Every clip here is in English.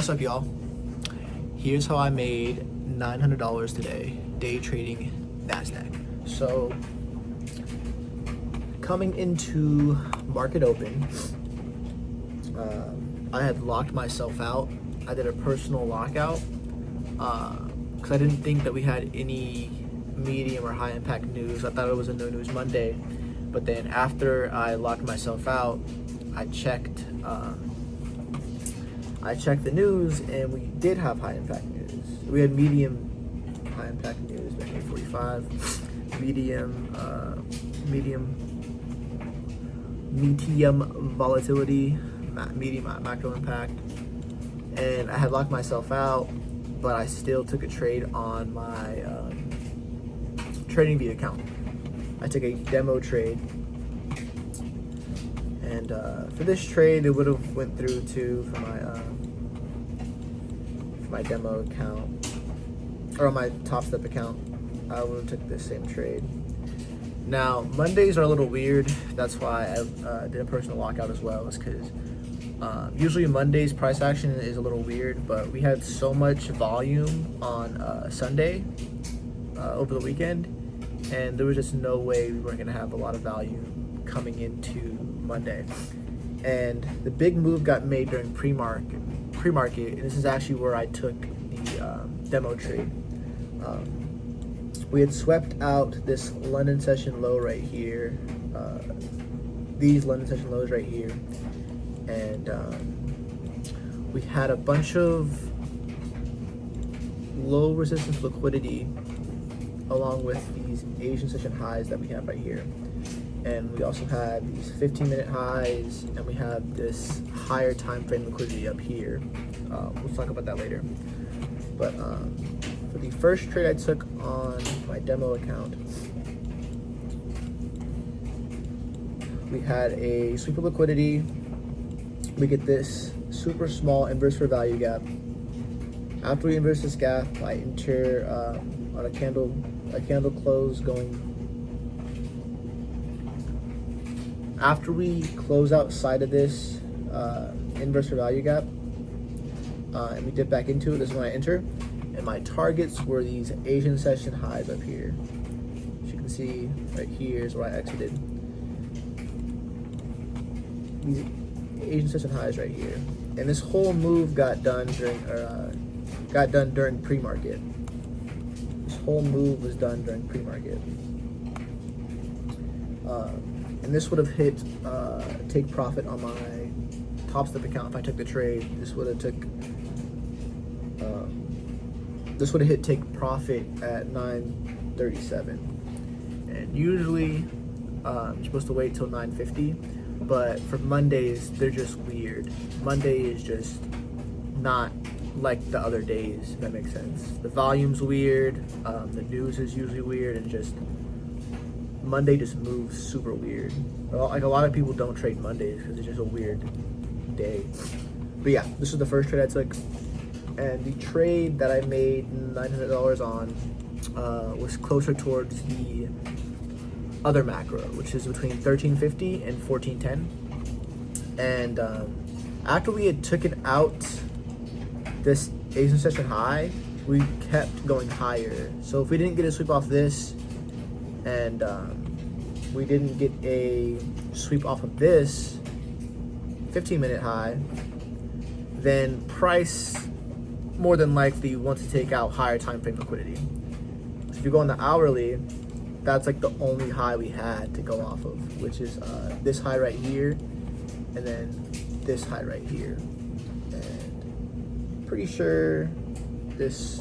What's up, y'all? Here's how I made $900 today, day trading NASDAQ. So, coming into market open, I had locked myself out. I did a personal lockout because I didn't think that we had any medium or high impact news. I thought it was a no news Monday, but then after I locked myself out, I checked the news, and we did have high impact news. We had medium high impact news, like 845, medium volatility, medium macro impact, and I had locked myself out, but I still took a trade on my TradingView account. I took a demo trade, and for this trade, it would have went through to for my demo account, or on my TopStep account. I would have took the same trade. Now Mondays are a little weird. That's why I did a personal lockout as well. Is because usually Mondays price action is a little weird, but we had so much volume on Sunday over the weekend, and there was just no way we weren't going to have a lot of value coming into Monday. And the big move got made during pre-market, and this is actually where I took the demo trade. We had swept out this London session low right here, these London session lows right here, and we had a bunch of low resistance liquidity along with these Asian session highs that we have right here. And we also had these 15-minute highs, and we have this higher time frame liquidity up here. We'll talk about that later. But for the first trade I took on my demo account, we had a sweep of liquidity. We get this super small inverse for value gap. After we inverse this gap, I enter on a candle close going. After we close outside of this inverse for value gap, and we dip back into it, this is when I enter. And my targets were these Asian session highs up here. As you can see, right here is where I exited. These Asian session highs right here. And this whole move got done during pre-market. This whole move was done during pre-market. And this would have hit take profit on my TopStep account if I took the trade. This would have hit take profit at 9:37. And usually you're supposed to wait till 9:50, but for Mondays they're just weird. Monday is just not like the other days, if that makes sense. The volume's weird, the news is usually weird, and just Monday just moves super weird. Like, a lot of people don't trade Mondays because it's just a weird day. But yeah, this was the first trade I took, and the trade that I made $900 on was closer towards the other macro, which is between 1350 and 1410. And after we had taken out this Asian session high, we kept going higher. So if we didn't get a sweep off this, and we didn't get a sweep off of this 15-minute high, then price more than likely wants to take out higher time frame liquidity. So if you go on the hourly, that's like the only high we had to go off of, which is this high right here, and then this high right here. And pretty sure this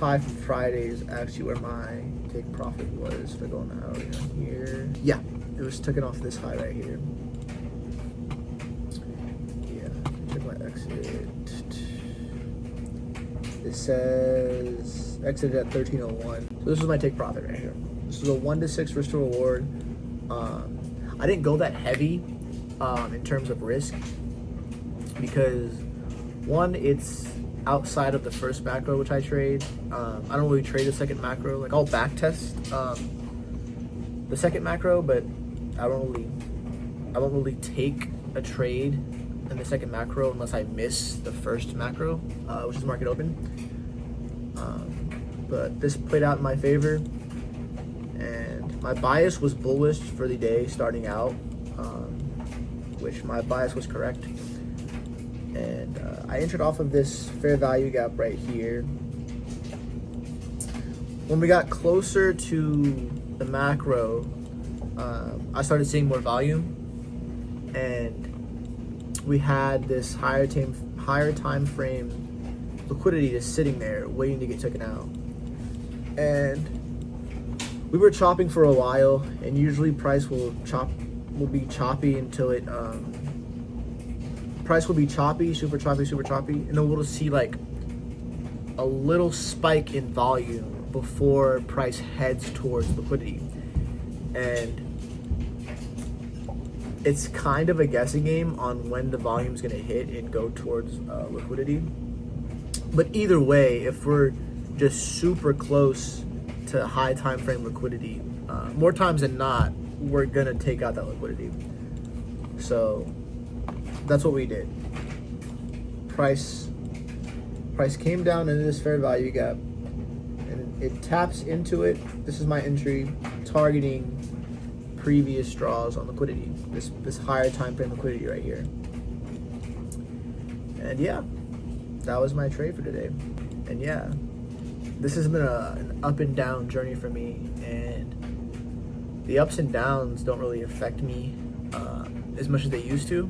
high from Friday is actually where my take profit was. If I go on the hourly on here, yeah, it was taken off this high right here. Yeah, check my exit. It says exited at 1301. So this is my take profit right here. This is a 1-to-6 risk to reward. I didn't go that heavy in terms of risk because, one, it's outside of the first macro which I trade. I don't really trade the second macro. Like, I'll back test the second macro, but I won't really take a trade in the second macro unless I miss the first macro, which is market open. But this played out in my favor, and my bias was bullish for the day starting out, which my bias was correct. And I entered off of this fair value gap right here. When we got closer to the macro, I started seeing more volume, and we had this higher time frame liquidity just sitting there waiting to get taken out. And we were chopping for a while, and usually price will be choppy until it price will be choppy, super choppy, and then we'll see like a little spike in volume before price heads towards liquidity. And it's kind of a guessing game on when the volume is going to hit and go towards liquidity. But either way, if we're just super close to high time frame liquidity, more times than not, we're going to take out that liquidity. So that's what we did. Price came down into this fair value gap, and it taps into it. This is my entry, targeting previous draws on liquidity, this higher time frame liquidity right here. And yeah, that was my trade for today. And yeah, this has been an up and down journey for me, and the ups and downs don't really affect me as much as they used to.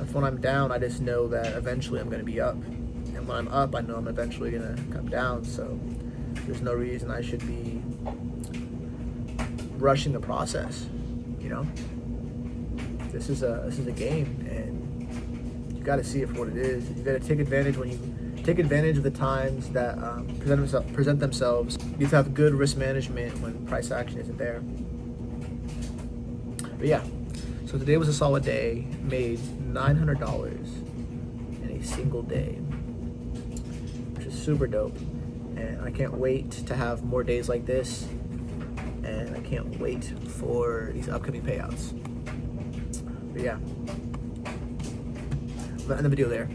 If when I'm down, I just know that eventually I'm going to be up, and when I'm up, I know I'm eventually going to come down. So there's no reason I should be rushing the process. You know, this is a game, and you got to see it for what it is. You got to take advantage of the times that present themselves. You have to have good risk management when price action isn't there. But yeah, so today was a solid day. Made $900 in a single day, which is super dope. And I can't wait to have more days like this. And I can't wait for these upcoming payouts. But yeah, I'm gonna end the video there.